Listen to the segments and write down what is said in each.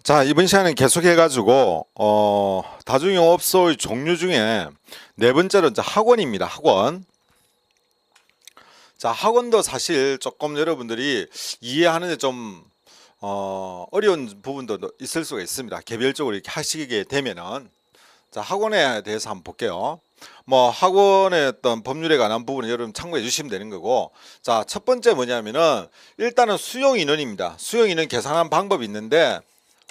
자, 이번 시간은 계속해가지고 다중영업소의 종류 중에 네 번째로 이제 학원입니다. 학원. 자, 학원도 사실 조금 여러분들이 이해하는데 좀 어려운 부분도 있을 수가 있습니다. 개별적으로 이렇게 하시게 되면은. 자, 학원에 대해서 한번 볼게요. 뭐 학원의 어떤 법률에 관한 부분은 여러분 참고해 주시면 되는 거고, 자, 첫 번째 뭐냐면은 일단은 수용 인원입니다. 수용 인원 계산하는 방법이 있는데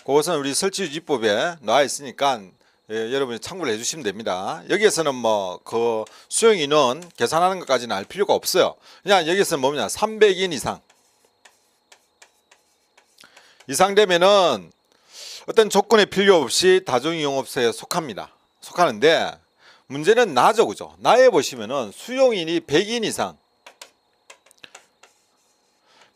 그것은 우리 설치유지법에 나와 있으니까 여러분이 참고를 해주시면 됩니다. 여기에서는 뭐 그 수용 인원 계산하는 것까지는 알 필요가 없어요. 그냥 여기서는 뭐냐, 300인 이상 되면은 어떤 조건의 필요 없이 다중이용업소에 속하는데 문제는 나죠, 그죠? 나에 보시면은 수용인이 100인 이상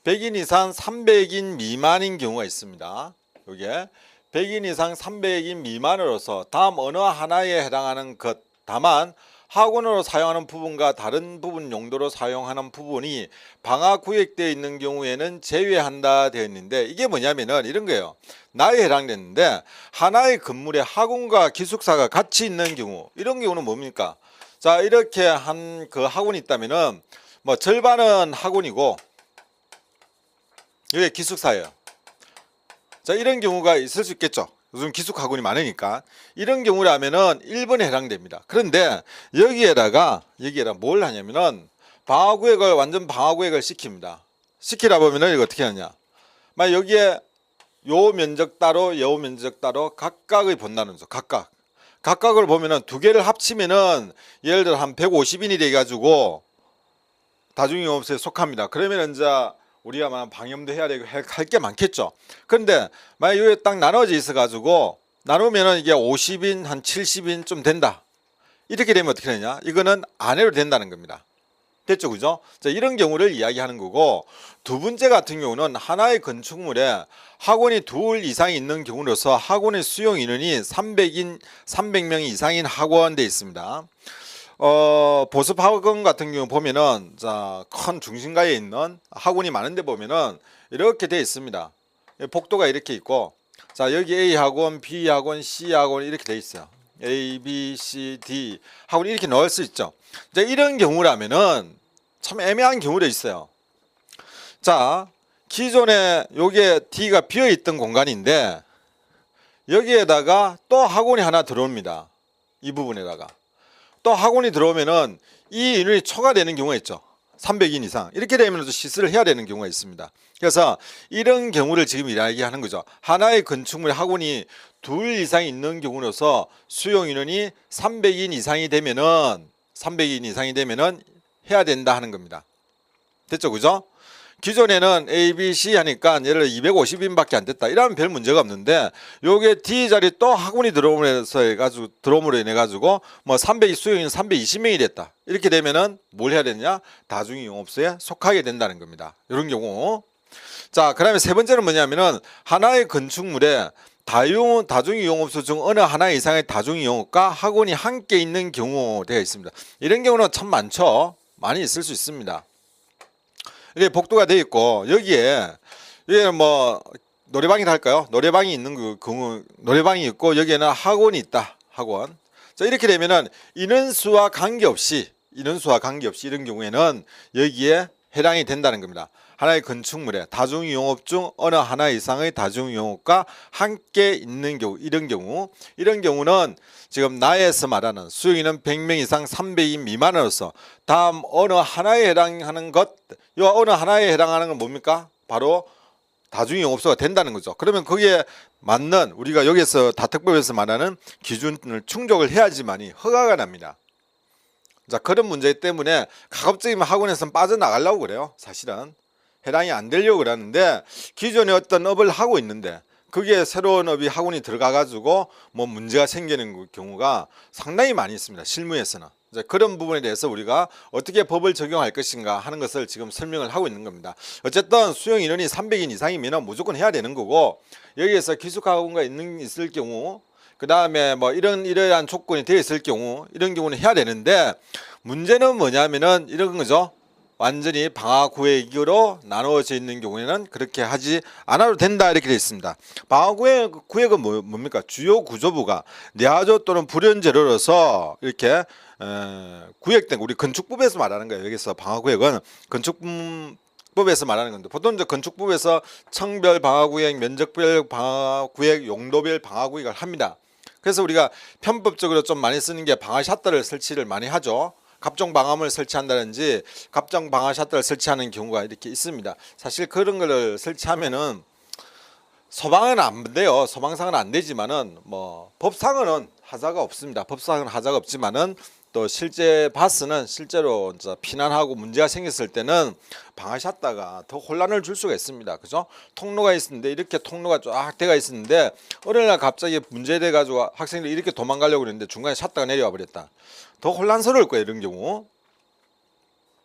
300인 미만인 경우가 있습니다. 이게 100인 이상 300인 미만으로서 다음 어느 하나에 해당하는 것, 다만 학원으로 사용하는 부분과 다른 부분 용도로 사용하는 부분이 방화구역되어 있는 경우에는 제외한다 되어 있는데, 이게 뭐냐면은 이런 거예요. 나에 해당되는데 하나의 건물에 학원과 기숙사가 같이 있는 경우, 이런 경우는 뭡니까? 자, 이렇게 한 그 학원이 있다면은 뭐 절반은 학원이고 이게 기숙사예요. 자, 이런 경우가 있을 수 있겠죠. 요즘 기숙 학원이 많으니까. 이런 경우라면은 1번에 해당됩니다. 그런데 여기에다가 뭘 하냐면은 완전 방화구역을 시킵니다. 시키라 보면은 이거 어떻게 하냐. 막 여기에 요 면적 따로 요 면적 따로 각각의 본다는 거죠. 각각을 보면은 두 개를 합치면은 예를 들어 한 150인이 돼 가지고 다중이용업소에 속합니다. 그러면 이제 우리가 막 방염도 해야 되고 할 게 많겠죠. 그런데 만약 여기 딱 나눠져 있어 가지고 나누면은 이게 50인 한 70인 좀 된다. 이렇게 되면 어떻게 되냐? 이거는 안 해도 된다는 겁니다. 됐죠, 그죠? 자, 이런 경우를 이야기하는 거고, 두 번째 같은 경우는 하나의 건축물에 학원이 둘 이상 있는 경우로서 학원의 수용 인원이 300명 이상인 학원돼 있습니다. 보습 학원 같은 경우 보면은, 자, 큰 중심가에 있는 학원이 많은데 보면은 이렇게 되어 있습니다. 복도가 이렇게 있고, 자, 여기 A 학원, B 학원, C 학원 이렇게 되어 있어요. A, B, C, D 학원 이렇게 넣을 수 있죠. 자, 이런 경우라면은 참 애매한 경우도 있어요. 자, 기존에 요게 D가 비어 있던 공간인데 여기에다가 또 학원이 하나 들어옵니다. 이 부분에다가 또 학원이 들어오면은 이 인원이 초과되는 경우가 있죠. 300인 이상 이렇게 되면 또 시설을 해야 되는 경우가 있습니다. 그래서 이런 경우를 지금 이야기하는 거죠. 하나의 건축물에 학원이 둘 이상 있는 경우로서 수용 인원이 300인 이상이 되면은 해야 된다 하는 겁니다. 됐죠, 그죠? 기존에는 A, B, C 하니까 예를 들어 250인밖에 안 됐다. 이러면 별 문제가 없는데 요게 D 자리 또 학원이 들어옴으로 인해 가지고 뭐 300 수용인 320명이 됐다. 이렇게 되면은 뭘 해야 되냐? 다중이용업소에 속하게 된다는 겁니다. 이런 경우. 자, 그다음에 세 번째는 뭐냐면은 하나의 건축물에 다중이용업소 중 어느 하나 이상의 다중이용업과 학원이 함께 있는 경우 되어 있습니다. 이런 경우는 참 많죠. 많이 있을 수 있습니다. 이게 복도가 되어 있고 여기에 뭐 노래방이라 할까요? 노래방이 있는 그 경우, 노래방이 있고 여기에는 학원이 있다. 학원. 자, 이렇게 되면은 인원수와 관계없이 이런 경우에는 여기에 해당이 된다는 겁니다. 하나의 건축물에 다중이용업 중 어느 하나 이상의 다중이용업과 함께 있는 경우, 이런 경우는 지금 나에서 말하는 수용인은 100명 이상 300인 미만으로서 다음 어느 하나에 해당하는 것, 이 어느 하나에 해당하는 건 뭡니까? 바로 다중이용업소가 된다는 거죠. 그러면 거기에 맞는 우리가 여기서 다특법에서 말하는 기준을 충족을 해야지만이 허가가 납니다. 자, 그런 문제 때문에 가급적이면 학원에서는 빠져나가려고 그래요. 사실은 해당이 안 되려고 그러는데 기존에 어떤 업을 하고 있는데 그게 새로운 업이 학원이 들어가 가지고 뭐 문제가 생기는 경우가 상당히 많이 있습니다. 실무에서는. 이제 그런 부분에 대해서 우리가 어떻게 법을 적용할 것인가 하는 것을 지금 설명을 하고 있는 겁니다. 어쨌든 수용 인원이 300인 이상이면 무조건 해야 되는 거고, 여기에서 기숙학원가 있을 경우, 그 다음에 뭐 이러한 조건이 되어 있을 경우, 이런 경우는 해야 되는데, 문제는 뭐냐면은 이런 거죠. 완전히 방화구역으로 나누어져 있는 경우에는 그렇게 하지 않아도 된다 이렇게 되어 있습니다. 방화구역은 뭡니까? 주요 구조부가 내화조 또는 불연재료로서 이렇게 구역된 우리 건축법에서 말하는 거예요. 여기서 방화구역은 건축법에서 말하는 건데 보통 이제 건축법에서 청별 방화구역, 면적별 방화구역, 용도별 방화구역을 합니다. 그래서 우리가 편법적으로 좀 많이 쓰는 게 방화 샷터를 설치를 많이 하죠. 갑종 방화문을 설치한다든지 갑종 방화 샷터를 설치하는 경우가 이렇게 있습니다. 사실 그런 거를 설치하면은 소방은 안 돼요. 소방상은 안 되지만은 뭐 법상은 하자가 없습니다. 법상은 하자가 없지만은 또 실제 바스는 실제로 이제 피난하고 문제가 생겼을 때는 방화 샷터가 더 혼란을 줄 수가 있습니다. 그죠? 통로가 있었는데 이렇게 통로가 쫙 돼가 있었는데 어느 날 갑자기 문제돼 가지고 학생들이 이렇게 도망가려고 그랬는데 중간에 샷터가 내려와 버렸다. 더 혼란스러울 거예요, 이런 경우.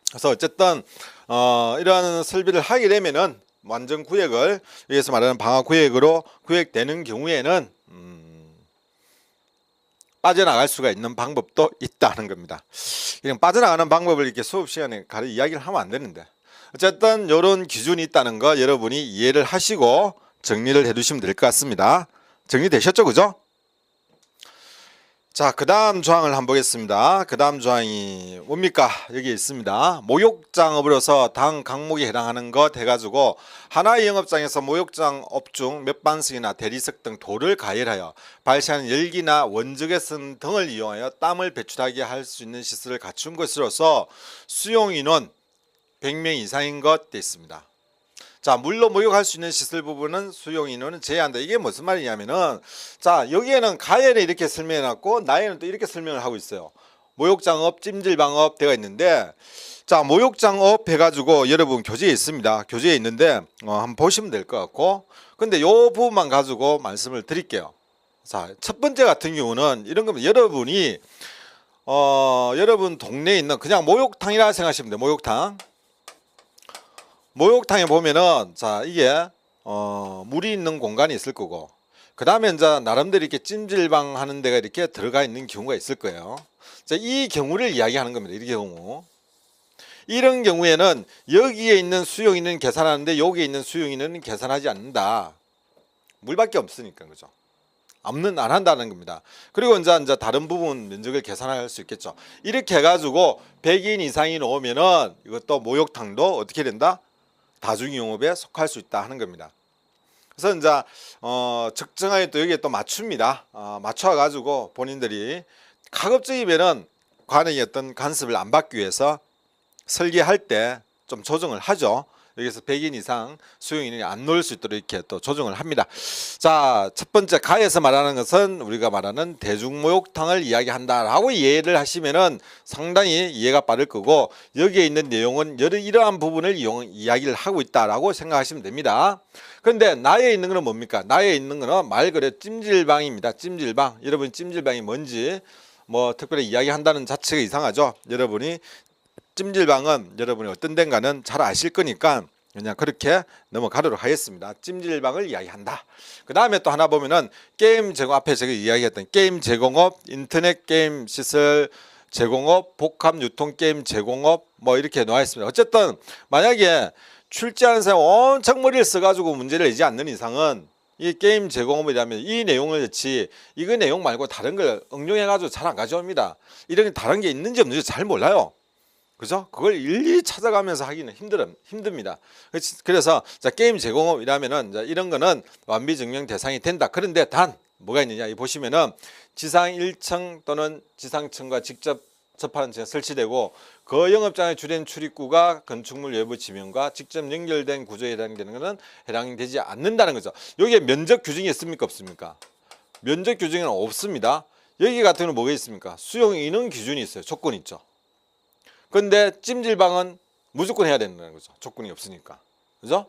그래서 어쨌든 이러한 설비를 하게 되면은 완전 구역을 여기서 말하는 방화 구역으로 구역되는 경우에는 빠져나갈 수가 있는 방법도 있다는 겁니다. 그냥 빠져나가는 방법을 이렇게 수업 시간에 이야기를 하면 안 되는데 어쨌든 이런 기준이 있다는 거 여러분이 이해를 하시고 정리를 해두시면 될 것 같습니다. 정리되셨죠, 그죠? 자, 그 다음 조항을 한번 보겠습니다. 그 다음 조항이 뭡니까? 여기 있습니다. 모욕장업으로서 당 항목에 해당하는 것 해가지고 하나의 영업장에서 모욕장 업중 몇 반석이나 대리석 등 돌을 가열하여 발생하는 열기나 원적외선 등을 이용하여 땀을 배출하게 할 수 있는 시설을 갖춘 것으로서 수용인원 100명 이상인 것 되어 있습니다. 자, 물로 목욕할 수 있는 시설 부분은 수용 인원은 제외한다. 이게 무슨 말이냐면은 자, 여기에는 가열에 이렇게 설명해 놨고 나에는 또 이렇게 설명을 하고 있어요. 모욕장업, 찜질방업 되어 있는데 자, 모욕장업 해가지고 여러분 교재에 있습니다. 교재에 있는데 한번 보시면 될 것 같고 근데 요 부분만 가지고 말씀을 드릴게요. 자, 첫 번째 같은 경우는 이런 겁니다. 여러분이 여러분 동네에 있는 그냥 목욕탕이라 생각하시면 돼요. 목욕탕에 보면은 자 이게 물이 있는 공간이 있을 거고 그 다음에 이제 나름대로 이렇게 찜질방 하는 데가 이렇게 들어가 있는 경우가 있을 거예요. 자, 이 경우를 이야기하는 겁니다. 이 경우 이런 경우에는 여기에 있는 수용인은 계산하는데 여기에 있는 수용인은 계산하지 않는다. 물밖에 없으니까 그죠. 안 한다는 겁니다. 그리고 이제 다른 부분 면적을 계산할 수 있겠죠. 이렇게 해가지고 100인 이상이 오면은 이것도 목욕탕도 어떻게 된다? 다중이용업에 속할 수 있다 하는 겁니다. 그래서 이제 적정하게 또 여기에 또 맞춥니다. 맞춰 가지고 본인들이 가급적이면은 관의 어떤 간섭을 안 받기 위해서 설계할 때 좀 조정을 하죠. 여기서 100인 이상 수용인이 안 놓을 수 있도록 이렇게 또 조정을 합니다. 자, 첫 번째 가에서 말하는 것은 우리가 말하는 대중목욕탕을 이야기한다라고 이해를 하시면은 상당히 이해가 빠를 거고 여기에 있는 내용은 이러한 부분을 이야기를 하고 있다라고 생각하시면 됩니다. 그런데 나에 있는 것은 뭡니까? 나에 있는 것은 말 그대로 찜질방입니다. 찜질방. 여러분 찜질방이 뭔지 뭐 특별히 이야기한다는 자체가 이상하죠. 여러분이 찜질방은 여러분이 어떤 데인가는 잘 아실 거니까 그냥 그렇게 넘어가도록 하겠습니다. 찜질방을 이야기한다. 그 다음에 또 하나 보면은 게임 제공 앞에 제가 이야기했던 게임 제공업, 인터넷 게임 시설 제공업, 복합 유통 게임 제공업 뭐 이렇게 나와 있습니다. 어쨌든 만약에 출제하는 사람 엄청 머리를 써가지고 문제를 내지 않는 이상은 이 게임 제공업이라면 이 내용을 넣지 이거 내용 말고 다른 걸 응용해가지고 잘 안 가져옵니다. 이런 다른 게 있는지 없는지 잘 몰라요. 그죠? 그걸 일일이 찾아가면서 하기는 힘듭니다. 그래서 자, 게임 제공업이라면은 이런 거는 완비 증명 대상이 된다. 그런데 단 뭐가 있느냐? 이 보시면은 지상 1층 또는 지상층과 직접 접하는 층에 설치되고 그 영업장의 주된 출입구가 건축물 외부 지면과 직접 연결된 구조에 해당되는 것은 해당되지 않는다는 거죠. 여기에 면적 규정이 있습니까? 없습니까? 면적 규정은 없습니다. 여기 같은 경우는 뭐가 있습니까? 수용 인원 기준이 있어요. 조건이 있죠. 근데 찜질방은 무조건 해야 된다는 거죠. 조건이 없으니까. 그죠?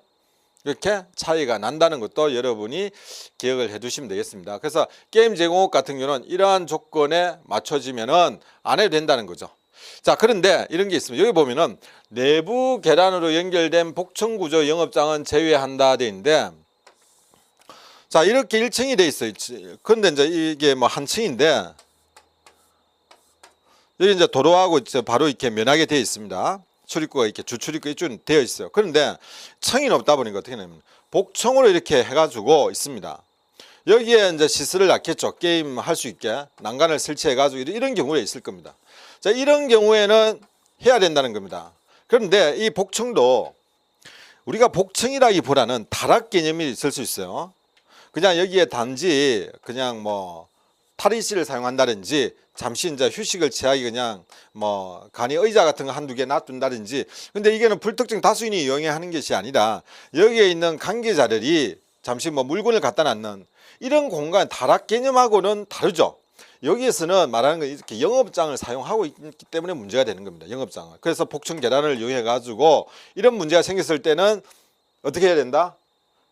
이렇게 차이가 난다는 것도 여러분이 기억을 해 두시면 되겠습니다. 그래서 게임 제공업 같은 경우는 이러한 조건에 맞춰지면은 안 해도 된다는 거죠. 자, 그런데 이런 게 있습니다. 여기 보면은 내부 계단으로 연결된 복층 구조 영업장은 제외한다 돼 있는데 자, 이렇게 1층이 돼 있어요. 근데 이제 이게 뭐 한 층인데 여기 이제 도로하고 바로 이렇게 면하게 되어 있습니다. 출입구가 이렇게 주출입구 이쪽은 되어 있어요. 그런데 청이 높다 보니까 어떻게 되냐면 복청으로 이렇게 해가지고 있습니다. 여기에 이제 시설을 놨겠죠. 게임 할 수 있게 난간을 설치해가지고 이런 경우에 있을 겁니다. 자, 이런 경우에는 해야 된다는 겁니다. 그런데 이 복청도 우리가 복청이라기보다는 다락 개념이 있을 수 있어요. 그냥 여기에 단지 그냥 뭐 탈의실을 사용한다든지 잠시 이제 휴식을 취하기 그냥 뭐 간이 의자 같은 거 한두 개 놔둔다든지. 근데 이게는 불특정 다수인이 이용하는 것이 아니라 여기에 있는 관계자들이 잠시 뭐 물건을 갖다 놨는 이런 공간 다락 개념하고는 다르죠. 여기에서는 말하는 건 이렇게 영업장을 사용하고 있기 때문에 문제가 되는 겁니다. 영업장을. 그래서 복층 계단을 이용해 가지고 이런 문제가 생겼을 때는 어떻게 해야 된다?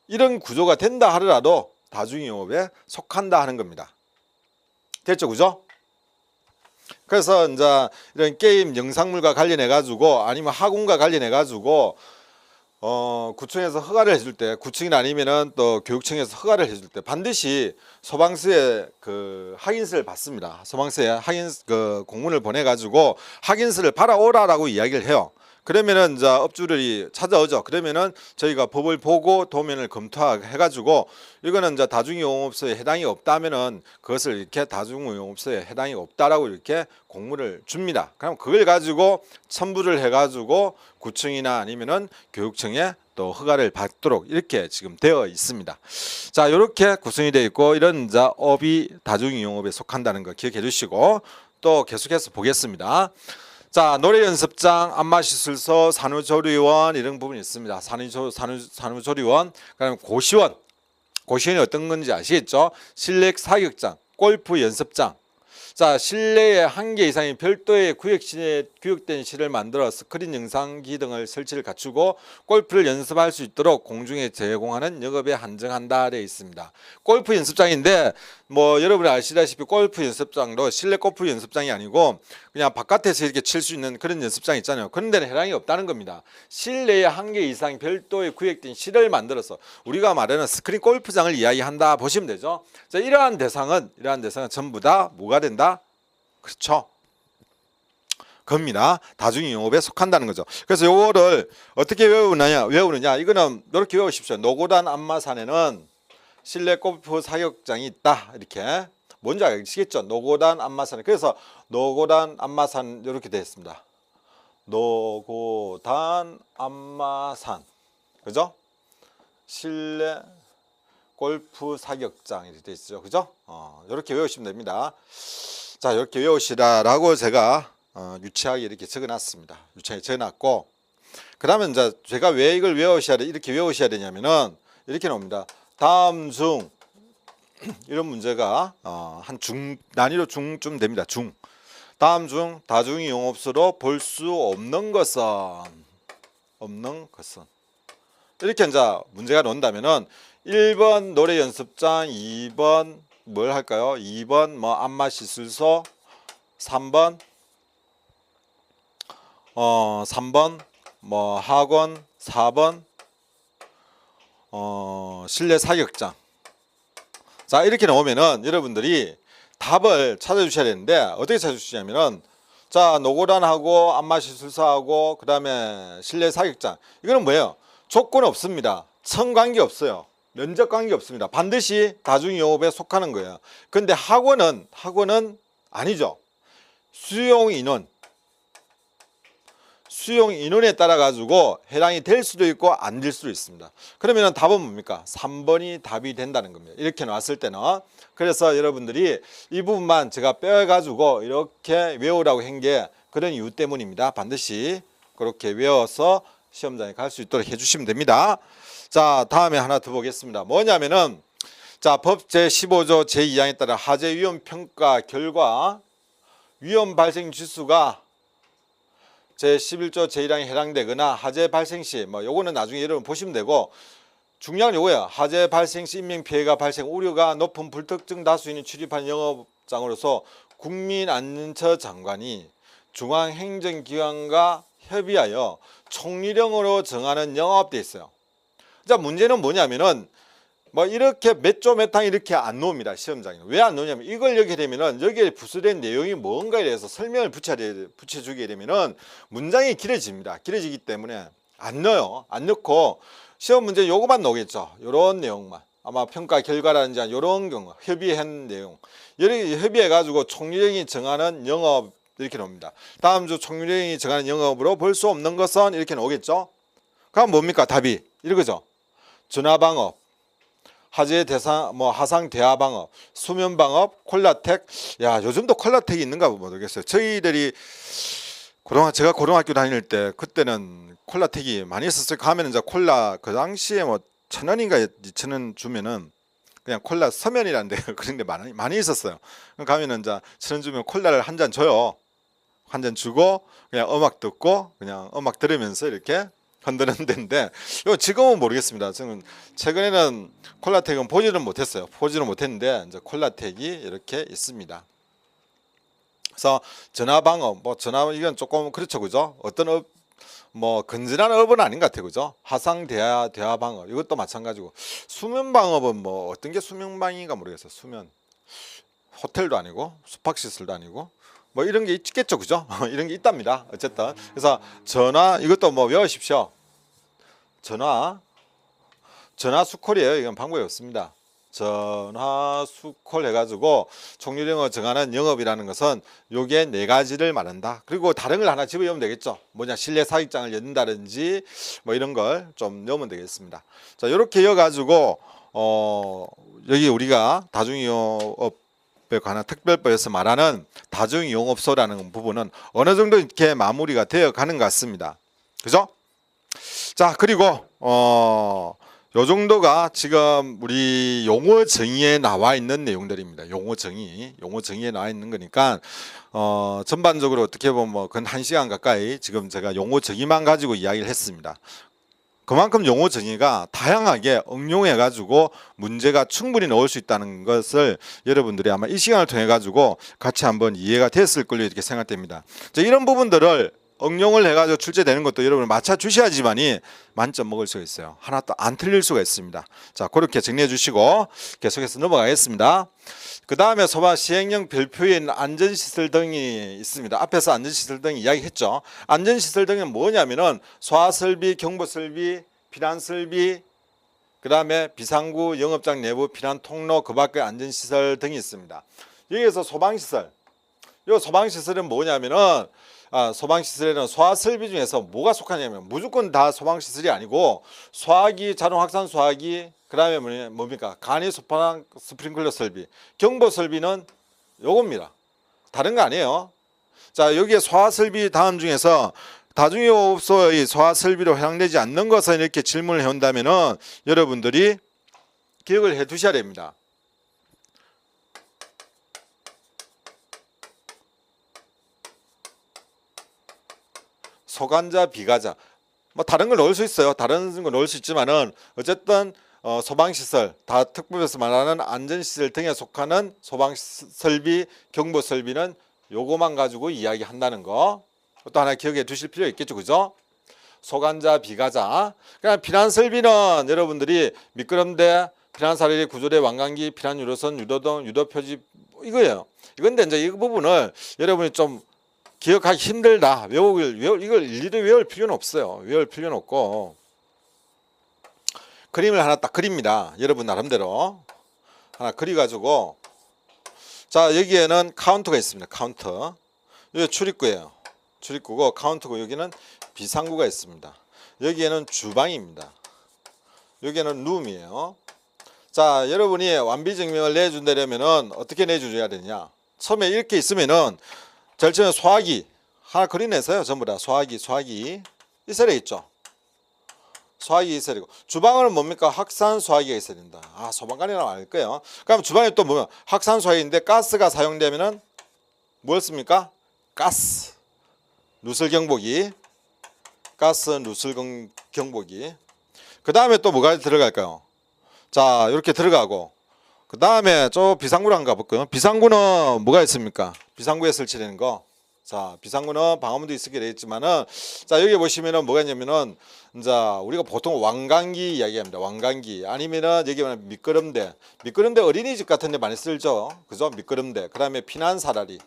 이런 구조가 된다 하더라도 다중이용업에 속한다 하는 겁니다. 됐죠, 그죠? 그래서 이제 이런 게임 영상물과 관련해 가지고 아니면 학원과 관련해 가지고 구청에서 허가를 해줄 때, 구청이 아니면은 또 교육청에서 허가를 해줄 때 반드시 소방서에 그 확인서를 받습니다. 소방서에 그 공문을 보내 가지고 확인서를 받아오라라고 이야기를 해요. 그러면은 이제 업주들이 찾아오죠. 그러면은 저희가 법을 보고 도면을 검토해 가지고 이거는 이제 다중이용업소에 해당이 없다면은 그것을 이렇게 다중이용업소에 해당이 없다라고 이렇게 공문을 줍니다. 그럼 그걸 가지고 첨부를 해 가지고 구청이나 아니면은 교육청에 또 허가를 받도록 이렇게 지금 되어 있습니다. 자, 이렇게 구성이 되어 있고 이런 이제 업이 다중이용업에 속한다는 거 기억해 주시고 또 계속해서 보겠습니다. 자, 노래 연습장, 안마시술소, 산후조리원 이런 부분이 있습니다. 산후조리원, 그다음에 고시원. 고시원이 어떤 건지 아시겠죠? 실내 사격장, 골프 연습장. 자, 실내에 한 개 이상의 별도의 구역된 실을 만들어 스크린 영상기 등을 설치를 갖추고 골프를 연습할 수 있도록 공중에 제공하는 영업에 한정한다 되어 있습니다. 골프 연습장인데 뭐 여러분이 아시다시피 골프 연습장도 실내 골프 연습장이 아니고 그냥 바깥에서 이렇게 칠 수 있는 그런 연습장 있잖아요. 그런 데는 해당이 없다는 겁니다. 실내에 한 개 이상 별도의 구역된 실을 만들어서 우리가 말하는 스크린 골프장을 이야기한다 보시면 되죠. 자, 이러한 대상은 전부 다 뭐가 된다? 그렇죠. 겁니다. 다중이용업에 속한다는 거죠. 그래서 요거를 어떻게 외우느냐? 이거는 이렇게 외우십시오. 노고단 안마산에는 실내 골프 사격장이 있다. 이렇게. 뭔지 아시겠죠? 노고단 안마산. 그래서 노고단 안마산 이렇게 되어 있습니다. 노고단 안마산. 그죠? 실내 골프 사격장 이렇게 되어 있죠. 그죠? 이렇게 외우시면 됩니다. 자, 이렇게 외우시라라고 제가 유치하게 이렇게 적어놨습니다. 유치하게 적어놨고, 그 다음에 이제 제가 왜 이걸 이렇게 외우셔야 되냐면은 이렇게 나옵니다. 다음 중 이런 문제가 한 난이도 중쯤 됩니다. 중. 다음 중 다중이용업소로 볼 수 없는 것은 이렇게 이제 문제가 나온다면은 1번 노래 연습장, 2번 뭘 할까요? 2번 뭐 안마시술소, 3번 뭐 학원, 4번 실내 사격장. 자, 이렇게 나오면은 여러분들이 답을 찾아주셔야 되는데 어떻게 찾아주시냐면은 자, 노고단하고 안마시술소하고 그 다음에 실내 사격장 이거는 뭐예요? 조건 없습니다. 청 관계 없어요. 면적 관계 없습니다. 반드시 다중이용업에 속하는 거예요. 근데 학원은 아니죠. 수용 인원에 따라 가지고 해당이 될 수도 있고 안 될 수도 있습니다. 그러면 답은 뭡니까? 3번이 답이 된다는 겁니다. 이렇게 나왔을 때는. 그래서 여러분들이 이 부분만 제가 빼가지고 이렇게 외우라고 한 게 그런 이유 때문입니다. 반드시 그렇게 외워서 시험장에 갈 수 있도록 해주시면 됩니다. 자, 다음에 하나 더 보겠습니다. 뭐냐면은 자, 법 제15조 제2항에 따라 하재 위험 평가 결과 위험 발생 지수가 제11조 제1항에 해당되거나 하재 발생 시 뭐 요거는 나중에 여러분 보시면 되고 중요한 요거예요. 하재 발생 시 인명 피해가 발생 우려가 높은 불특정 다수인이 출입한 영업장으로서 국민안전처 장관이 중앙행정기관과 협의하여 총리령으로 정하는 영업돼 있어요. 자, 문제는 뭐냐면은 뭐 이렇게 몇 조 몇 항 이렇게 안 놓습니다. 시험장에는. 왜 안 놓냐면 이걸 여기게 되면은 여기에 부수된 내용이 뭔가에 대해서 설명을 붙여주게 되면은 문장이 길어집니다. 길어지기 때문에 안 넣어요. 안 넣고 시험 문제 요거만 나오겠죠. 요런 내용만. 아마 평가 결과라든지 요런 경우 협의한 내용. 이렇게 협의해 가지고 총리령이 정하는 영업 이렇게 나옵니다. 다음 주 총리령이 정하는 영업으로 볼 수 없는 것은 이렇게 나오겠죠. 그럼 뭡니까? 답이 이거죠. 전화방업, 화재 대상 뭐 하상 대화방업, 수면방업, 콜라텍. 야, 요즘도 콜라텍이 있는가 모르겠어요. 저희들이 그동안 제가 고등학교 다닐 때 그때는 콜라텍이 많이 있었어요. 가면 이제 콜라 그 당시에 뭐 1,000원인가 2,000원 주면은 그냥 콜라 서면이라는 데 그런 데 많이 있었어요. 가면은 이제 1,000원 주면 콜라를 한 잔 줘요. 한 잔 주고 그냥 음악 듣고 그냥 음악 들으면서 이렇게 흔드는 데인데 이거 지금은 모르겠습니다. 저는 최근에는 콜라텍은 보지는 못했어요. 보지는 못했는데 이제 콜라텍이 이렇게 있습니다. 그래서 전화방업 뭐 전화 이건 조금 그렇죠, 그죠? 어떤 뭐 건전한 업은 아닌 것 같아요, 그죠? 화상 대화 방업 이것도 마찬가지고 수면 방업은 뭐 어떤 게 수면방인가 모르겠어요. 수면 호텔도 아니고 숙박시설도 아니고 뭐 이런 게 있겠죠, 그죠? 이런 게 있답니다. 어쨌든 그래서 전화 이것도 뭐 외우십시오. 전화 수콜이에요. 이건 방법이 없습니다. 전화 수콜 해가지고 총리령을 정하는 영업이라는 것은 요게 네 가지를 말한다. 그리고 다른 걸 하나 집어넣으면 되겠죠. 뭐냐 실내 사익장을 연다든지 뭐 이런 걸 좀 넣으면 되겠습니다. 자, 이렇게 해가지고 여기 우리가 다중이용업에 관한 특별법에서 말하는 다중이용업소라는 부분은 어느 정도 이렇게 마무리가 되어 가는 것 같습니다. 그죠? 자, 그리고 요 정도가 지금 우리 용어 정의에 나와 있는 내용들입니다. 용어 정의에 나와 있는 거니까 전반적으로 어떻게 보면 뭐 근 1시간 가까이 지금 제가 용어 정의만 가지고 이야기를 했습니다. 그만큼 용어 정의가 다양하게 응용해 가지고 문제가 충분히 나올 수 있다는 것을 여러분들이 아마 이 시간을 통해 가지고 같이 한번 이해가 됐을 걸로 이렇게 생각됩니다. 자, 이런 부분들을 응용을 해가지고 출제되는 것도 여러분 맞춰 주셔야지만이 만점 먹을 수가 있어요. 하나 또 안 틀릴 수가 있습니다. 자, 그렇게 정리해 주시고 계속해서 넘어가겠습니다. 그 다음에 소방 시행령 별표에 있는 안전시설 등이 있습니다. 앞에서 안전시설 등 이야기했죠. 안전시설 등은 뭐냐면은 소화설비, 경보설비, 피난설비, 그 다음에 비상구 영업장 내부 피난통로 그 밖의 안전시설 등이 있습니다. 여기에서 소방시설, 이 소방시설은 뭐냐면은 소방시설에는 소화설비 중에서 뭐가 속하냐면 무조건 다 소방시설이 아니고 소화기, 자동확산 소화기, 그 다음에 뭡니까? 간이 소파랑 스프링클러 설비, 경보설비는 요겁니다. 다른 거 아니에요. 자, 여기에 소화설비 다음 중에서 다중이용업소의 소화설비로 해당되지 않는 것은 이렇게 질문을 해온다면은 여러분들이 기억을 해 두셔야 됩니다. 소관자, 비가자, 뭐 다른 걸 넣을 수 있어요. 다른 걸 넣을 수 있지만은 어쨌든 소방시설, 다 특법에서 말하는 안전시설 등에 속하는 소방설비, 경보설비는 요거만 가지고 이야기한다는 거. 또 하나 기억해 두실 필요 있겠죠, 그죠? 소관자, 비가자. 그냥 피난설비는 여러분들이 미끄럼대, 피난사례, 구조대, 완강기, 피난유로선, 유도등, 유도표지 이거예요. 이건데 이제 이 부분을 여러분이 좀 기억하기 힘들다. 이걸 일일이 외울 필요는 없어요. 외울 필요는 없고 그림을 하나 딱 그립니다. 여러분 나름대로 하나 그려가지고 자, 여기에는 카운터가 있습니다. 카운터. 여기 출입구예요. 출입구고 카운터고 여기는 비상구가 있습니다. 여기에는 주방입니다. 여기에는 룸이에요. 자, 여러분이 완비증명을 내준다면은 어떻게 내줘야 되냐? 처음에 이렇게 있으면은 제일 처음에 소화기 하나 그려내서요. 전부 다 소화기 있어야 되겠죠. 소화기 있어야 되고 주방은 뭡니까? 확산 소화기가 있어야 된다. 소방관이라고 알 거예요. 그럼 주방에 또 뭐냐? 확산 소화기인데 가스가 사용되면은 뭐였습니까? 가스 누설 경보기, 가스 누설 경보기. 그 다음에 또 뭐가 들어갈까요? 자, 이렇게 들어가고 그 다음에 저 비상구를 한번 가볼까요? 비상구는 뭐가 있습니까? 비상구에 설치되는 거 자, 비상구는 방화문도 있게 되겠지만은, 자, 여기 보시면은 뭐가 있냐면은, 이제 우리가 보통 왕관기 이야기합니다. 왕관기. 아니면은 여기 보면 미끄럼대. 미끄럼대 어린이집 같은 데 많이 쓸죠. 그죠? 미끄럼대. 그 다음에 피난사다리.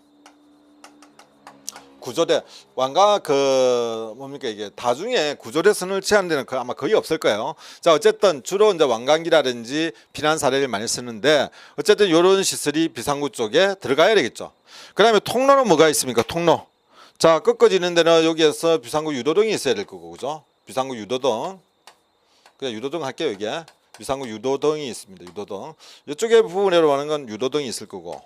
구조대. 왕관, 뭡니까, 이게. 다중에 구조대 선을 취하는 데는 아마 거의 없을 거예요. 자, 어쨌든 주로 이제 왕관기라든지 피난사다리를 많이 쓰는데, 어쨌든 이런 시설이 비상구 쪽에 들어가야 되겠죠. 그 다음에 통로는 뭐가 있습니까? 통로. 자, 꺾어지는 데는 여기에서 비상구 유도등이 있어야 될 거고, 그죠? 비상구 유도등. 그냥 유도등 할게요, 이게. 비상구 유도등이 있습니다. 유도등. 이쪽에 부분에 가는 건 유도등이 있을 거고.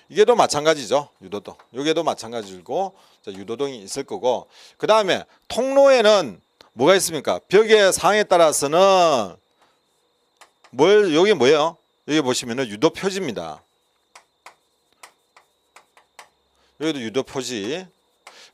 이게도 마찬가지죠. 유도등. 여기에도 마찬가지고, 자, 유도등이 있을 거고. 그 다음에 통로에는 뭐가 있습니까? 벽의 상에 따라서는 여기 뭐예요? 여기 보시면은 유도 표지입니다. 여기도 유도 표지.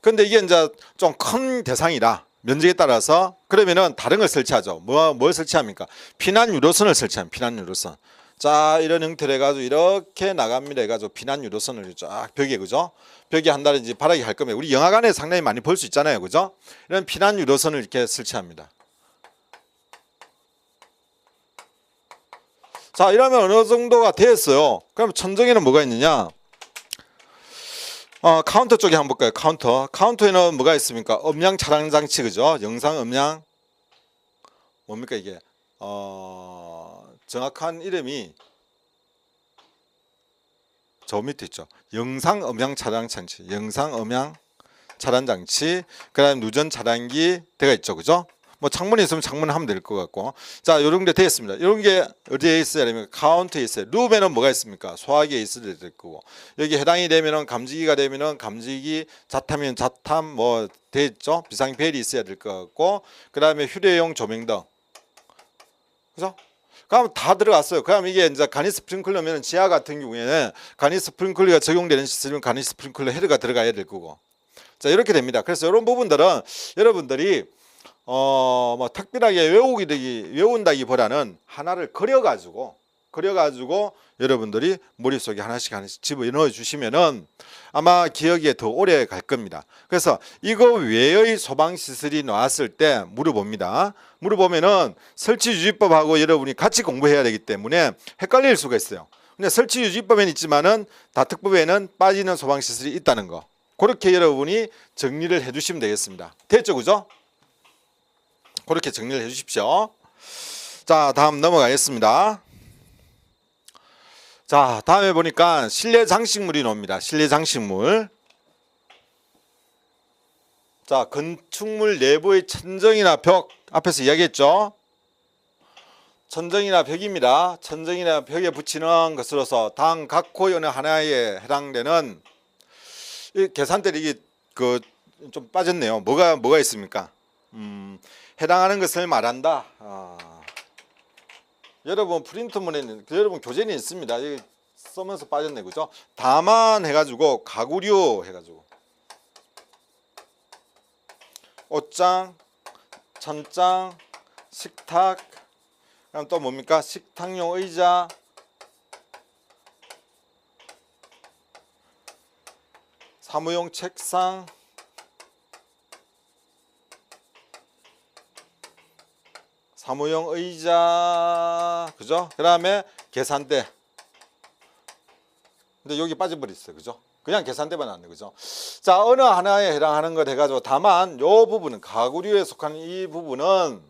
근데 이게 이제 좀 큰 대상이라 면적에 따라서 그러면은 다른 걸 설치하죠. 뭘 설치합니까? 피난 유도선을 설치합니다. 피난 유도선. 자, 이런 형태로 해가지고 이렇게 나갑니다. 해가지고 피난 유도선을 쫙 벽에, 그죠? 벽에 한다든지 바닥에 할 거면 우리 영화관에 상당히 많이 볼 수 있잖아요. 그죠? 이런 피난 유도선을 이렇게 설치합니다. 자, 이러면 어느 정도가 됐어요. 그럼 천정에는 뭐가 있느냐? 카운터 쪽에 한번 볼까요? 카운터에는 뭐가 있습니까? 음량 차단 장치, 그죠? 영상 음량 뭡니까 이게? 정확한 이름이 저 밑에 있죠. 영상 음량 차단 장치, 영상 음량 차단 장치. 그다음 누전 차단기 되어 있죠, 그죠? 뭐 창문이 있으면 창문 하면 될 것 같고. 자, 요런 게 되어 있습니다. 이런 게 어디에 있어야 되면 카운트에 있어요. 룸에는 뭐가 있습니까? 소화기에 있어야 될 거고. 여기 해당이 되면은 감지기가 되면은 감지기, 자탐이면 자탐 뭐 돼 있죠. 비상벨이 있어야 될 것 같고. 그다음에 휴대용 조명등. 그죠? 그럼 다 들어갔어요. 그럼 이게 이제 간이 스프링클러면 지하 같은 경우에는 간이 스프링클러가 적용되는 시스템은 간이 스프링클러 헤드가 들어가야 될 거고. 자, 이렇게 됩니다. 그래서 이런 부분들은 여러분들이 뭐 특별하게 외운다기보다는 하나를 그려가지고 여러분들이 머릿속에 하나씩 집어넣어 주시면은 아마 기억에 더 오래 갈 겁니다. 그래서 이거 외의 소방시설이 나왔을 때 물어보면은 설치유지법하고 여러분이 같이 공부해야 되기 때문에 헷갈릴 수가 있어요. 근데 설치유지법에는 있지만은 다특법에는 빠지는 소방시설이 있다는 거. 그렇게 여러분이 정리를 해 주시면 되겠습니다. 됐죠, 그죠? 그렇게 정리를 해 주십시오. 자, 다음 넘어가겠습니다. 자, 다음에 보니까 실내 장식물이 나옵니다. 실내 장식물. 자, 건축물 내부의 천정이나 벽, 앞에서 이야기했죠. 천정이나 벽입니다. 천정이나 벽에 붙이는 것으로서 당 각 호의 어느 하나에 해당되는 이 계산대를 이게 좀 빠졌네요. 뭐가 있습니까? 해당하는 것을 말한다. 여러분 프린트문에는 여러분 교재는 있습니다. 여기 쓰면서 빠졌네, 그죠? 다만 해가지고 가구류 해가지고 옷장, 천장, 식탁, 그럼 또 뭡니까? 식탁용 의자, 사무용 책상, 사무용 의자, 그죠? 그 다음에 계산대. 근데 여기 빠져버렸어요, 그죠? 그냥 계산대만 나왔네, 그죠? 자, 어느 하나에 해당하는 것 해가지고 다만 요 부분은 가구류에 속하는 이 부분은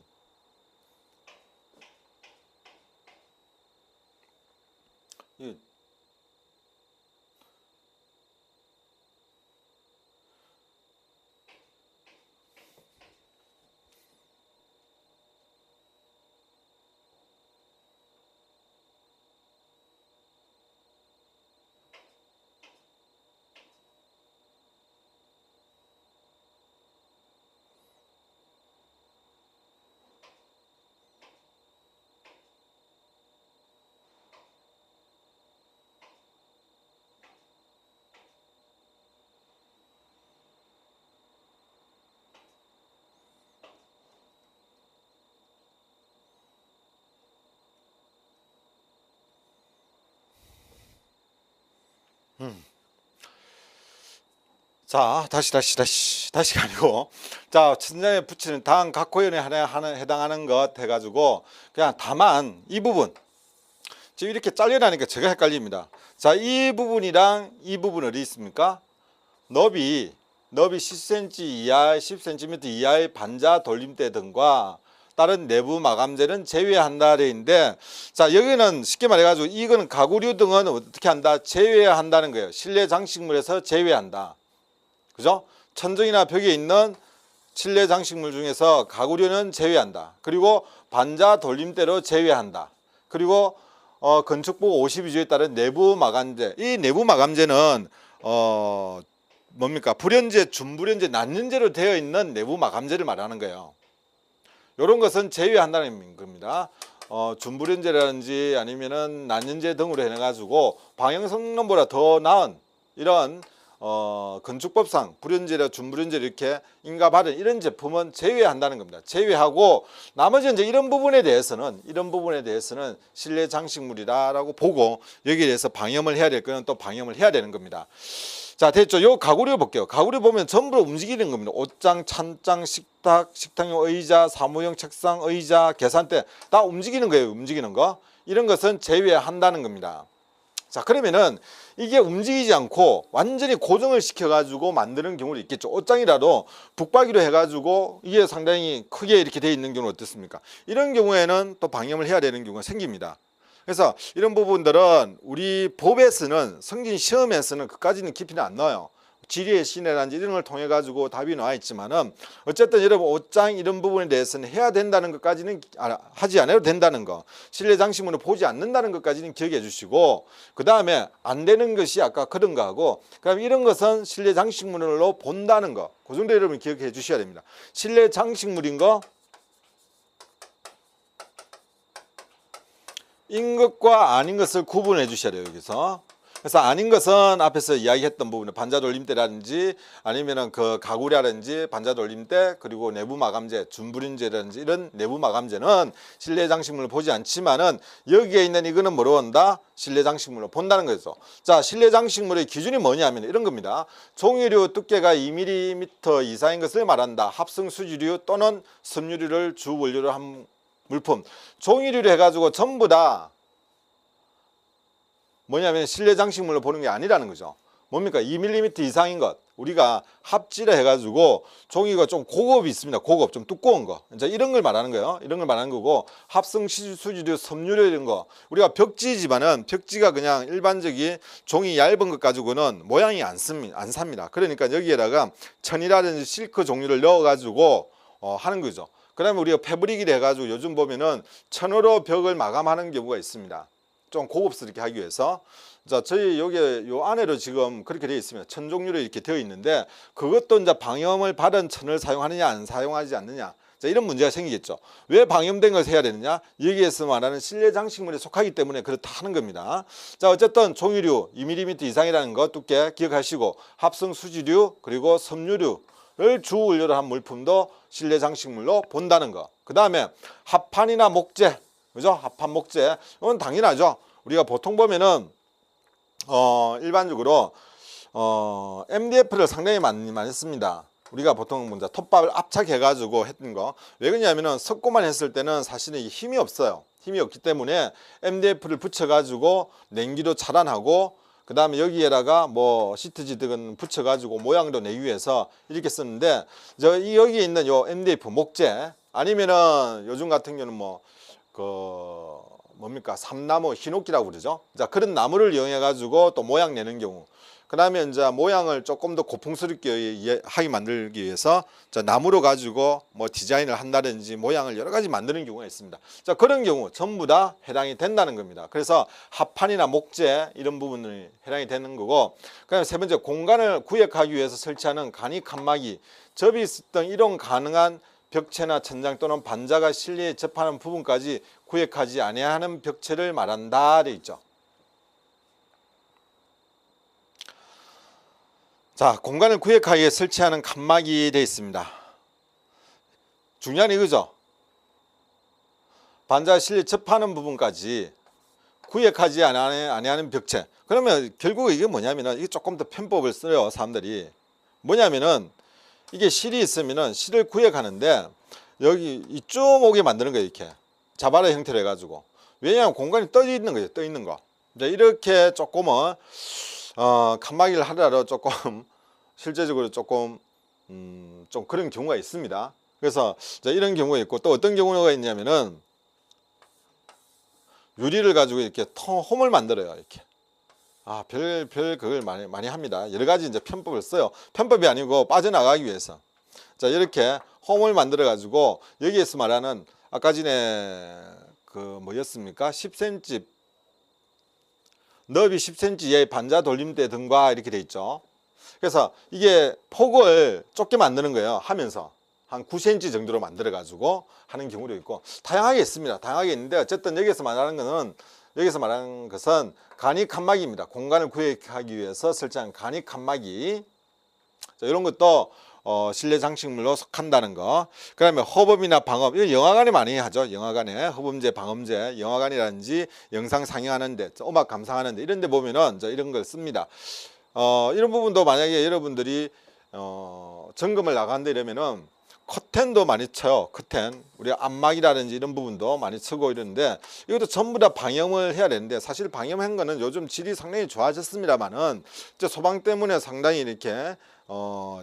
자, 다시가 아니고, 자, 천장에 붙이는 당 각 호연에 해당하는 것 해가지고, 그냥 다만 이 부분, 지금 이렇게 잘려나니까 제가 헷갈립니다. 자, 이 부분이랑 이 부분 어디 있습니까? 너비 10cm 이하, 10cm 이하의 반자 돌림대 등과 다른 내부 마감재는 제외한다 되어있는데, 자, 여기는 쉽게 말해가지고 이거는 가구류 등은 어떻게 한다? 제외한다는 거예요. 실내 장식물에서 제외한다. 그죠? 천정이나 벽에 있는 실내 장식물 중에서 가구류는 제외한다. 그리고 반자 돌림대로 제외한다. 그리고 건축법 52조에 따른 내부 마감재. 이 내부 마감재는 뭡니까? 불연재, 준불연재, 난연재로 되어 있는 내부 마감재를 말하는 거예요. 이런 것은 제외한다는 겁니다. 준불연재라든지 아니면은 난연재 등으로 해가지고 방형 성능보다 더 나은 이런 건축법상 불연재나 준불연재 이렇게 인가받은 이런 제품은 제외한다는 겁니다. 제외하고 나머지 이제 이런 부분에 대해서는 실내 장식물이다라고 보고 여기에 대해서 방염을 해야 될 거는 또 방염을 해야 되는 겁니다. 자, 됐죠? 요 가구류 볼게요. 가구류 보면 전부 움직이는 겁니다. 옷장, 찬장, 식탁, 식탁용 의자, 사무용 책상, 의자, 계산대 다 움직이는 거예요. 움직이는 거. 이런 것은 제외한다는 겁니다. 자, 그러면은 이게 움직이지 않고 완전히 고정을 시켜가지고 만드는 경우도 있겠죠. 옷장이라도 북박이로 해가지고 이게 상당히 크게 이렇게 되어 있는 경우는 어떻습니까? 이런 경우에는 또 방염을 해야 되는 경우가 생깁니다. 그래서 이런 부분들은 우리 법에서는 성진 시험에서는 그까지는 깊이는 안 넣어요. 지리의 시내라든지 이런 걸 통해 가지고 답이 나와 있지만은 어쨌든 여러분 옷장 이런 부분에 대해서는 해야 된다는 것까지는 하지 않아도 된다는 거, 실내 장식물을 보지 않는다는 것까지는 기억해 주시고, 그 다음에 안 되는 것이 아까 그런 거하고, 그다음 이런 것은 실내 장식물로 본다는 거, 그 정도 여러분 기억해 주셔야 됩니다. 실내 장식물인 거 인 것과 아닌 것을 구분해 주셔야 돼요, 여기서. 그래서 아닌 것은 앞에서 이야기했던 부분은 반자 돌림대라든지 아니면은 그 가구라든지 반자 돌림대, 그리고 내부 마감재, 준불연재라든지 이런 내부 마감재는 실내 장식물을 보지 않지만은 여기에 있는 이거는 뭐로 본다? 실내 장식물로 본다는 거죠. 자, 실내 장식물의 기준이 뭐냐면 이런 겁니다. 종이류 두께가 2mm 이상인 것을 말한다. 합성 수지류 또는 섬유류를 주 원료로 한 물품. 종이류를 해가지고 전부 다 뭐냐면 실내 장식물로 보는 게 아니라는 거죠. 뭡니까? 2mm 이상인 것. 우리가 합지를 해가지고 종이가 좀 고급이 있습니다. 고급, 좀 두꺼운 거. 이제 이런 걸 말하는 거예요. 이런 걸 말하는 거고, 합성 수지류, 섬유류 이런 거. 우리가 벽지지만은 벽지가 그냥 일반적인 종이 얇은 것 가지고는 모양이 안 삽니다. 그러니까 여기에다가 천이라든지 실크 종류를 넣어가지고 하는 거죠. 그 다음에 우리가 패브릭이라 해가지고 요즘 보면은 천으로 벽을 마감하는 경우가 있습니다. 좀 고급스럽게 하기 위해서. 자, 저희 여기 요 안에도 지금 그렇게 되어 있습니다. 천 종류로 이렇게 되어 있는데 그것도 이제 방염을 받은 천을 사용하느냐 안 사용하지 않느냐. 자, 이런 문제가 생기겠죠. 왜 방염된 것을 해야 되느냐? 여기에서 말하는 실내 장식물에 속하기 때문에 그렇다 하는 겁니다. 자, 어쨌든 종이류 2mm 이상이라는 거 두께 기억하시고, 합성 수지류 그리고 섬유류를 주 원료로 한 물품도 실내 장식물로 본다는 거. 그 다음에 합판이나 목재, 그죠? 합판 목재, 이건 당연하죠. 우리가 보통 보면은 일반적으로 MDF를 상당히 많이 씁니다. 우리가 보통 먼저 톱밥을 압착해가지고 했던 거. 왜 그러냐면은 석고만 했을 때는 사실은 힘이 없어요. 힘이 없기 때문에 MDF를 붙여가지고 냉기로 차단하고, 그 다음에 여기에다가 뭐 시트지 등은 붙여가지고 모양도 내기 위해서 이렇게 쓰는데, 여기에 있는 요 MDF 목재, 아니면은 요즘 같은 경우는 뭐 뭡니까? 삼나무, 히노키라고 그러죠. 자, 그런 나무를 이용해 가지고 또 모양 내는 경우. 그 다음에 이제 모양을 조금 더 고풍스럽게 하게 만들기 위해서 자, 나무로 가지고 뭐 디자인을 한다든지 모양을 여러 가지 만드는 경우가 있습니다. 자, 그런 경우 전부 다 해당이 된다는 겁니다. 그래서 합판이나 목재 이런 부분이 해당이 되는 거고, 그다음에 세 번째, 공간을 구획하기 위해서 설치하는 간이 칸막이, 접이 등 이동 가능한 벽체나 천장 또는 반자가 실내에 접하는 부분까지 구획하지 아니하는 벽체를 말한다 되어 있죠. 자, 공간을 구획하기 위해 설치하는 칸막이 되어 있습니다. 중요한 이거죠. 반자가 실내에 접하는 부분까지 구획하지 아니하는 벽체. 그러면 결국 이게 뭐냐면은 이게 조금 더 편법을 써요, 사람들이. 뭐냐면은 이게 실이 있으면은 실을 구획하는데 여기 이쪽 오게 만드는 거예요. 이렇게 자바라 형태로 해가지고. 왜냐하면 공간이 떠 있는 거예요. 떠 있는 거. 이제 이렇게 조금은 칸막이를 하더라도 조금 실제적으로 조금 좀 그런 경우가 있습니다. 그래서 이런 경우가 있고, 또 어떤 경우가 있냐면은 유리를 가지고 이렇게 홈을 만들어요. 이렇게. 별 그걸 많이 합니다. 여러 가지 이제 편법을 써요. 편법이 아니고 빠져나가기 위해서. 자, 이렇게 홈을 만들어 가지고 여기에서 말하는 아까 전에 그 뭐였습니까? 10cm 너비 10cm의 반자 돌림대 등과 이렇게 돼 있죠. 그래서 이게 폭을 좁게 만드는 거예요. 하면서 한 9cm 정도로 만들어 가지고 하는 경우도 있고, 다양하게 있습니다. 다양하게 있는데 어쨌든 여기서 말하는 것은 간이 칸막이입니다. 공간을 구획하기 위해서 설치한 간이 칸막이. 자, 이런 것도 실내 장식물로 속한다는 거. 그 다음에 허범이나 방음, 이거 영화관에 많이 하죠. 영화관에 허범제, 방음제, 영화관이라든지 영상 상영하는데, 음악 감상하는데 이런 데 보면은 이런 걸 씁니다. 이런 부분도 만약에 여러분들이 점검을 나간다 이러면은 커튼도 많이 쳐요. 커튼, 우리 안막이라든지 이런 부분도 많이 치고 이러는데, 이것도 전부 다 방염을 해야 되는데, 사실 방염한 거는 요즘 질이 상당히 좋아졌습니다만은 소방 때문에 상당히 이렇게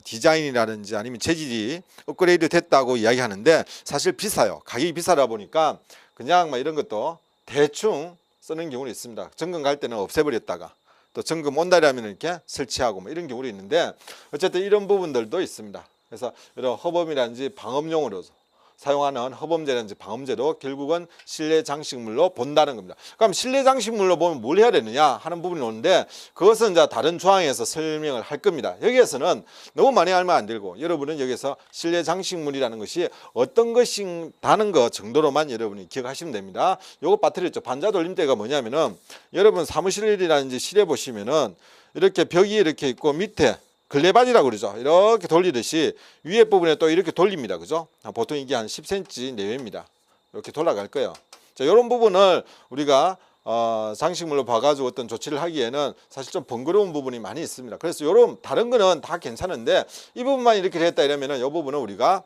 디자인이라든지 아니면 재질이 업그레이드 됐다고 이야기하는데, 사실 비싸요. 가격이 비싸다 보니까 그냥 막 이런 것도 대충 쓰는 경우도 있습니다. 점검 갈 때는 없애버렸다가 또 점검 온다라면 이렇게 설치하고 뭐 이런 경우도 있는데, 어쨌든 이런 부분들도 있습니다. 그래서 이런 허범이라든지 방음용으로 사용하는 허범제라든지 방음제도 결국은 실내 장식물로 본다는 겁니다. 그럼 실내 장식물로 보면 뭘 해야 되느냐 하는 부분이 오는데, 그것은 이제 다른 조항에서 설명을 할 겁니다. 여기에서는 너무 많이 알면 안 되고, 여러분은 여기서 실내 장식물이라는 것이 어떤 것이다는 것 정도로만 여러분이 기억하시면 됩니다. 요거 빠뜨렸죠. 반자 돌림대가 뭐냐면은, 여러분 사무실이라든지 실에 보시면은 이렇게 벽이 이렇게 있고 밑에 걸레바지라고 그러죠. 이렇게 돌리듯이 위에 부분에 또 이렇게 돌립니다. 그죠? 보통 이게 한 10cm 내외입니다. 이렇게 돌아갈 거예요. 자, 이런 부분을 우리가 장식물로 봐가지고 어떤 조치를 하기에는 사실 좀 번거로운 부분이 많이 있습니다. 그래서 이런 다른 거는 다 괜찮은데 이 부분만 이렇게 됐다 이러면은 이 부분은 우리가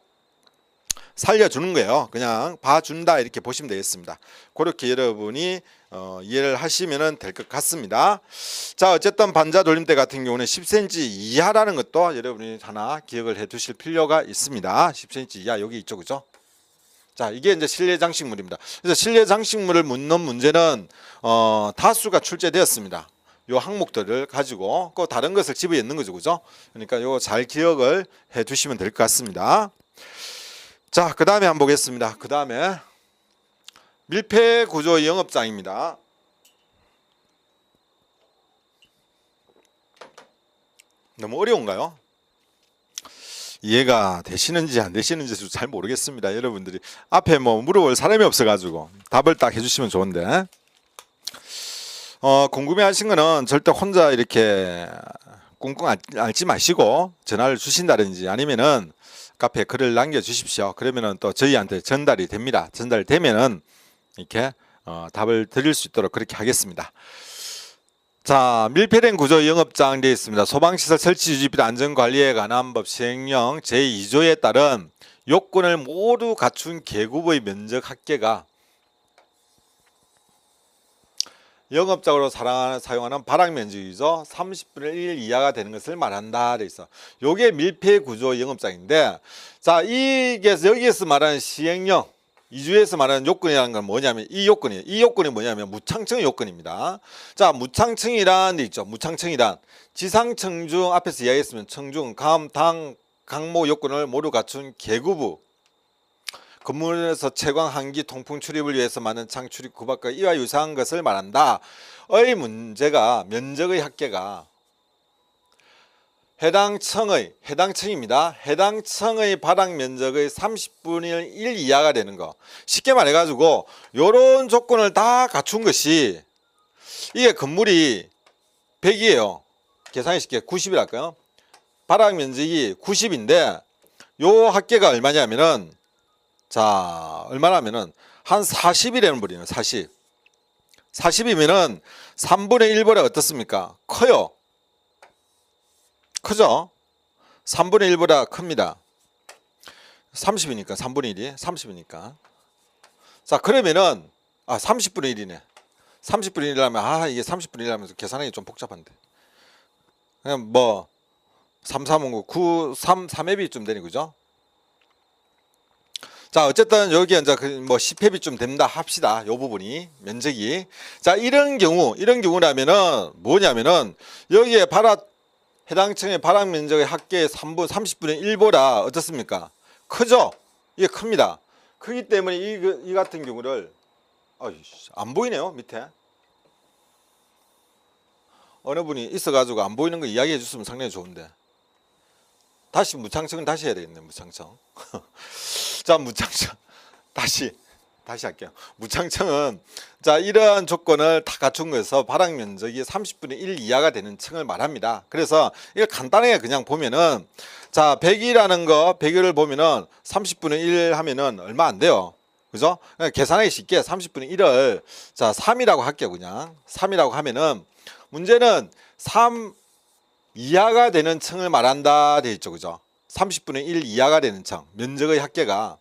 살려주는 거예요. 그냥 봐준다 이렇게 보시면 되겠습니다. 그렇게 여러분이 이해를 하시면 될 것 같습니다. 자, 어쨌든 반자 돌림대 같은 경우는 10cm 이하라는 것도 여러분이 하나 기억을 해 두실 필요가 있습니다. 10cm 이하, 여기 있죠, 그죠? 자, 이게 이제 실내 장식물입니다. 그래서 실내 장식물을 묻는 문제는 다수가 출제되었습니다. 요 항목들을 가지고 그 다른 것을 집어넣는 거죠, 그죠? 그러니까 요거 잘 기억을 해 두시면 될 것 같습니다. 자, 그 다음에 한번 보겠습니다. 그 다음에 밀폐 구조 영업장입니다. 너무 어려운가요? 이해가 되시는지 안 되시는지 잘 모르겠습니다. 여러분들이 앞에 뭐 물어볼 사람이 없어가지고 답을 딱 해주시면 좋은데, 궁금해하신 거는 절대 혼자 이렇게 꿍꿍 앓지 마시고 전화를 주신다든지 아니면은 카페에 글을 남겨주십시오. 그러면은 또 저희한테 전달이 됩니다. 전달되면은 이렇게 답을 드릴 수 있도록 그렇게 하겠습니다. 자, 밀폐된 구조 영업장 되어 있습니다. 소방시설 설치 유지 및 안전관리에 관한 법 시행령 제2조에 따른 요건을 모두 갖춘 계급의 면적 합계가 영업장으로 사용하는 발악 면적이죠. 30분의 1 이하가 되는 것을 말한다. 돼 있어. 요게 밀폐 구조 영업장인데, 자, 이게 여기에서 말하는 시행령 2주에서 말하는 요건이라는 건 뭐냐면 이 요건이 뭐냐면 무창청 요건입니다. 자, 무창청이란 데 있죠. 무창청이란 지상청중 앞에서 이야기했으면 청중 강모 요건을 모두 갖춘 계급부 건물에서 채광 한기 통풍 출입을 위해서 만든 창 출입 구박과 이와 유사한 것을 말한다. 의 문제가 면적의 합계가 해당 청입니다. 해당 청의 발악 면적의 30분의 1 이하가 되는 거. 쉽게 말해가지고 요런 조건을 다 갖춘 것이, 이게 건물이 100이에요. 계산이 쉽게 90이랄까요? 발악 면적이 90인데 요 합계가 얼마냐면은, 자, 얼마냐면은 한 40이라는 버리네요. 40이면은 3분의 1보다 어떻습니까? 커요. 크죠? 3분의 1보다 큽니다. 30이니까 3분의 1이 30이니까. 자, 그러면은 30분의 1이네. 30분의 1이라면 이게 30분의 1이라면서 계산하기 좀 복잡한데. 그냥 뭐 3, 3, 5, 9, 3, 3회비쯤 되니 그죠? 자, 어쨌든 여기 이제 뭐 10회비쯤 된다 합시다. 요 부분이 면적이. 자, 이런 경우라면은 뭐냐면은 여기에 해당 층의 발악 면적의 합계의 30분의 1보다 어떻습니까? 크죠? 이게 큽니다. 크기 때문에 이 같은 경우를 안 보이네요. 밑에 어느 분이 있어가지고 안 보이는 거 이야기해 줬으면 상당히 좋은데. 다시 무창청은 다시 해야 되겠네. 무창청. 자, 무창청 다시 할게요. 무창청은 자, 이러한 조건을 다 갖춘 거에서 발악 면적이 30분의 1 이하가 되는 층을 말합니다. 그래서 이걸 간단하게 그냥 보면은 자, 100을 보면은 30분의 1 하면은 얼마 안 돼요. 그죠? 그러니까 계산하기 쉽게 30분의 1을 자, 3이라고 할게요. 그냥 3이라고 하면은 문제는 3 이하가 되는 층을 말한다 돼 있죠. 그죠? 30분의 1 이하가 되는 층 면적의 합계가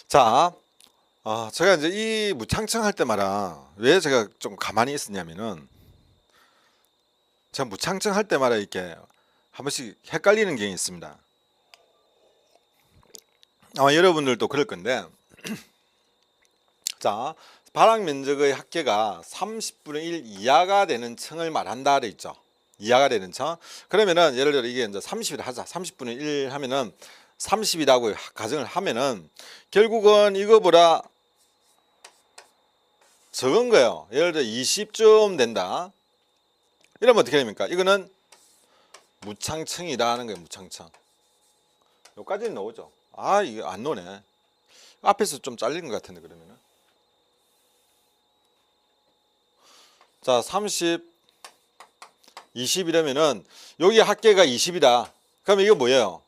자, 제가 이제 이 무창청 할 때마다 왜 제가 좀 가만히 있었냐면은 제가 무창청 할 때마다 이렇게 한 번씩 헷갈리는 게 있습니다. 아마 여러분들도 그럴 건데 자, 발악 면적의 합계가 30분의 1 이하가 되는 층을 말한다 돼 있죠. 이하가 되는 층. 그러면은 예를 들어 이게 이제 30이라 하자. 30분의 1 하면은 30이라고 가정을 하면은 결국은 이거보다 적은 거예요. 예를 들어 20쯤 된다. 이러면 어떻게 됩니까? 이거는 무창청이라는 거예요. 무창청. 여기까지는 나오죠. 이거 안 나오네. 앞에서 좀 잘린 것 같은데 그러면은. 자, 30, 20이라면은 여기 합계가 20이다. 그럼 이거 뭐예요?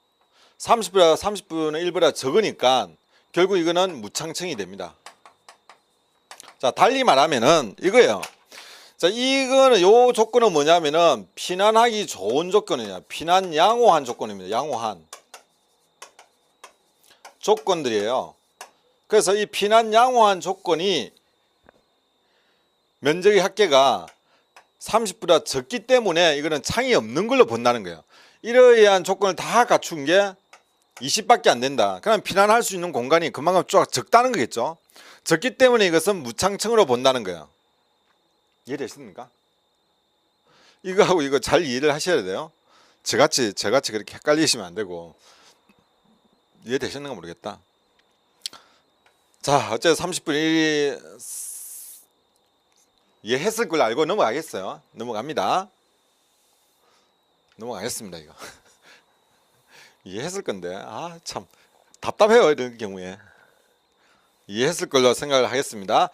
30분의 1보다 적으니까 결국 이거는 무창청이 됩니다. 자, 달리 말하면은 이거예요. 자, 이거는 요 조건은 뭐냐면은 피난하기 좋은 조건이냐. 피난 양호한 조건입니다. 양호한 조건들이에요. 그래서 이 피난 양호한 조건이 면적의 합계가 30보다 적기 때문에 이거는 창이 없는 걸로 본다는 거예요. 이러한 조건을 다 갖춘 게 20밖에 안 된다. 그럼 피난할 수 있는 공간이 그만큼 쫙 적다는 거겠죠. 적기 때문에 이것은 무창청으로 본다는 거예요. 이해되십니까? 이거하고 이거 잘 이해를 하셔야 돼요. 저같이 그렇게 헷갈리시면 안 되고. 이해되셨는가 모르겠다. 자, 어쨌든 30분의 1이 이해했을 걸 알고 넘어가겠어요. 넘어갑니다. 넘어가겠습니다. 이거 이해했을 건데 참 답답해요. 이런 경우에 이해했을 걸로 생각을 하겠습니다.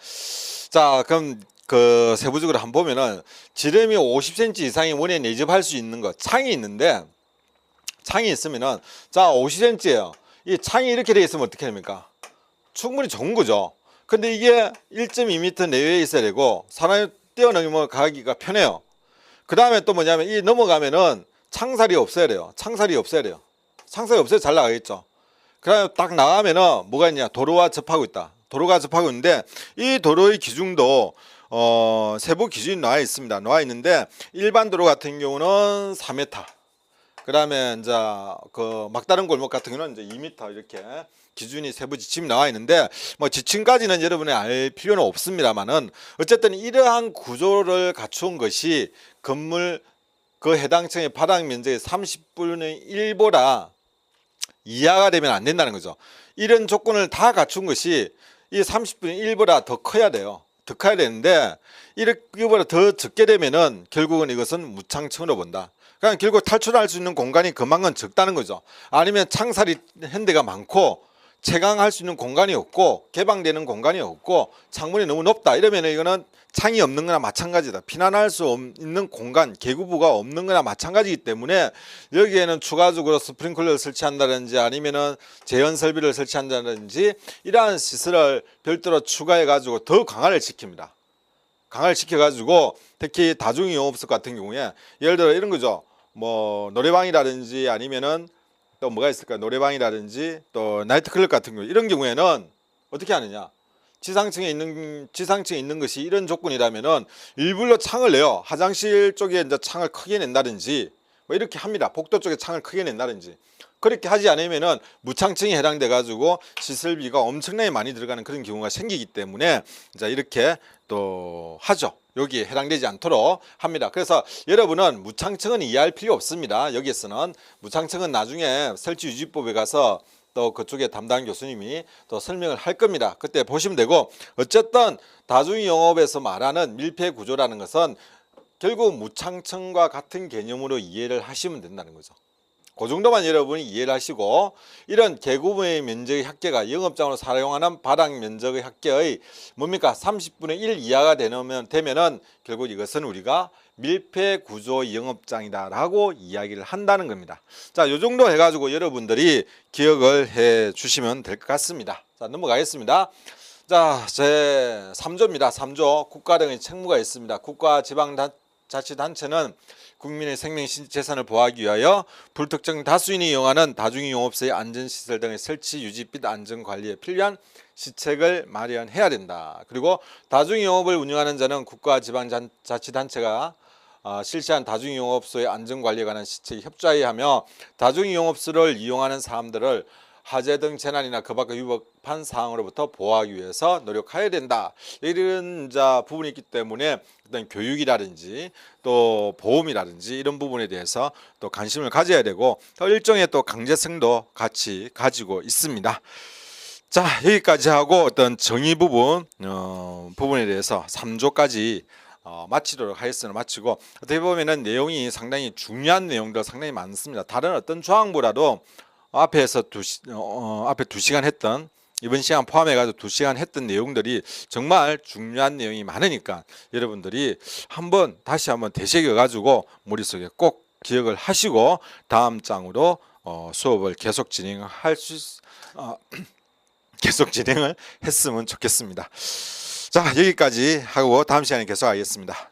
자, 그럼 그 세부적으로 한번 보면은 지름이 50cm 이상이 원에 내접할 수 있는 것 창이 있는데 창이 있으면은 자 50cm예요. 이 창이 이렇게 돼 있으면 어떻게 됩니까? 충분히 좋은 거죠. 근데 이게 1.2m 내외에 있어야 되고 사람이 뛰어넘어가기가 편해요. 그 다음에 또 뭐냐면 이 넘어가면은 창살이 없어야 돼요. 창살이 없어야 잘 나가겠죠. 그 다음에 딱 나가면은 뭐가 있냐. 도로와 접하고 있다. 도로가 접하고 있는데 이 도로의 기준도 세부 기준이 나와 있습니다. 나와 있는데 일반 도로 같은 경우는 4m. 그 다음에 이제 그 막다른 골목 같은 경우는 이제 2m 이렇게 기준이 세부 지침이 나와 있는데 뭐 지침까지는 여러분이 알 필요는 없습니다만은 어쨌든 이러한 구조를 갖춘 것이 건물 그 해당 층의 바닥 면적의 30분의 1보다 이하가 되면 안 된다는 거죠. 이런 조건을 다 갖춘 것이 이 30분의 1보다 더 커야 돼요. 더 커야 되는데 이보다 더 적게 되면은 결국은 이것은 무창청으로 본다. 그러니까 결국 탈출할 수 있는 공간이 그만큼 적다는 거죠. 아니면 창살이 현대가 많고 채광할 수 있는 공간이 없고 개방되는 공간이 없고 창문이 너무 높다 이러면 이거는 창이 없는 거나 마찬가지다. 피난할 수 있는 공간, 계구부가 없는 거나 마찬가지이기 때문에 여기에는 추가적으로 스프링클러를 설치한다든지 아니면은 제연 설비를 설치한다든지 이러한 시설을 별도로 추가해 가지고 더 강화를 시킵니다. 강화를 시켜 가지고 특히 다중이용업소 같은 경우에 예를 들어 이런 거죠. 뭐 노래방이라든지 아니면은 또 뭐가 있을까요? 노래방이라든지 또 나이트클럽 같은 경우 이런 경우에는 어떻게 하느냐? 지상층에 있는 것이 이런 조건이라면은 일부러 창을 내요. 화장실 쪽에 이제 창을 크게 낸다든지 뭐 이렇게 합니다. 복도 쪽에 창을 크게 낸다든지. 그렇게 하지 않으면은 무창층에 해당돼 가지고 시설비가 엄청나게 많이 들어가는 그런 경우가 생기기 때문에 이제 이렇게 또 하죠. 여기에 해당되지 않도록 합니다. 그래서 여러분은 무창층은 이해할 필요 없습니다. 여기에서는 무창층은 나중에 설치유지법에 가서 또 그쪽에 담당 교수님이 또 설명을 할 겁니다. 그때 보시면 되고 어쨌든 다중이용업에서 말하는 밀폐 구조라는 것은 결국 무창층과 같은 개념으로 이해를 하시면 된다는 거죠. 그 정도만 여러분이 이해를 하시고 이런 계구부의 면적의 합계가 영업장으로 사용하는 바닥 면적의 합계의 뭡니까 30분의 1 이하가 되면은 결국 이것은 우리가 밀폐 구조 영업장이다 라고 이야기를 한다는 겁니다. 자, 요 정도 해가지고 여러분들이 기억을 해 주시면 될 것 같습니다. 자, 넘어가겠습니다. 자, 제 3조입니다. 3조 국가 등의 책무가 있습니다. 국가 지방자치단체는 국민의 생명 재산을 보호하기 위하여 불특정 다수인이 이용하는 다중이용업소의 안전시설 등의 설치, 유지 및 안전관리에 필요한 시책을 마련해야 된다. 그리고 다중이용업을 운영하는 자는 국가 지방자치단체가 실시한 다중이용업소의 안전관리에 관한 시책에 협조해야 하며 다중이용업소를 이용하는 사람들을 화재 등 재난이나 그 밖의 위법한 사항으로부터 보호하기 위해서 노력해야 된다. 이런 부분이 있기 때문에 어떤 교육이라든지 또 보험이라든지 이런 부분에 대해서 또 관심을 가져야 되고 또 일종의 또 강제성도 같이 가지고 있습니다. 자, 여기까지 하고 어떤 정의 부분에 대해서 3조까지 마치도록 하겠습니다. 마치고 어떻게 보면은 내용이 상당히 중요한 내용들 상당히 많습니다. 다른 어떤 조항보다도 앞에서 앞에 2시간 했던 이번 시간 포함해가지고 2시간 했던 내용들이 정말 중요한 내용이 많으니까 여러분들이 다시 한번 되새겨가지고 머릿속에 꼭 기억을 하시고 다음 장으로 수업을 계속 계속 진행을 했으면 좋겠습니다. 자, 여기까지 하고 다음 시간에 계속하겠습니다.